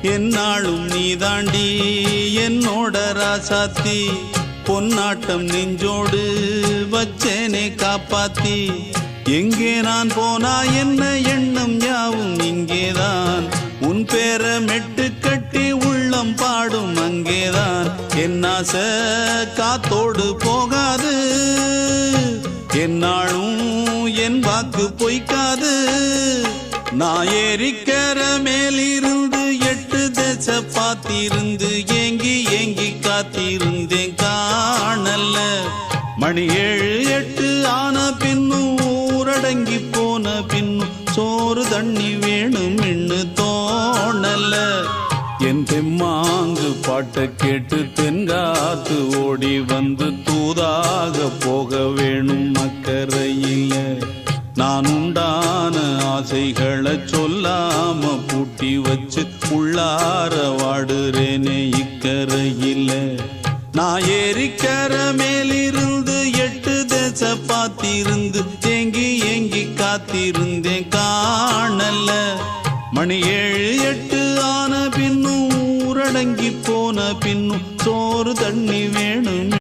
என்னாலும் நீதாண்டி என்னோட ராசாத்தி பொன்னாட்டம் நெஞ்சோடு வச்சேனே காப்பாத்தி எங்கே நான் போனா என்ன எண்ணம் யாவும் இங்கேதான் உன் பேர மெட்டு கட்டி உள்ளம் பாடும் அங்கேதான் என் ஆசை காத்தோடு போகாது என்னாலும் என் வாக்கு பொய்க்காது நான் ஏறிக்கிற மேலிருந்து 8 தேச பார்த்திருந்து ஏங்கி ஏங்கி காத்திருந்தேன் காணல மணி 7 8 ஆன பின்னும் ஊரடங்கி போன பின்னும் சோறு தண்ணி வேணும் இன்னு தோணல என் தெம்மாங்கு பாட்டை கேட்டு தென்காத்து ஓடி வந்து தூதாக போக வேணும் அக்கறையில நான் உண்டான ஆசைகளை சொல்லாம பூட்டி வச்சு உள்ளார வாடுறேனே இக்கரையில நான் ஏறிக்கிற மேலிருந்து 8 தேச பார்த்திருந்து ஏங்கி ஏங்கி காத்திருந்தேன் காணல மணி 7 8 ஆன பின்னும் ஊரடங்கி போன பின்னும் சோறு தண்ணி வேணும்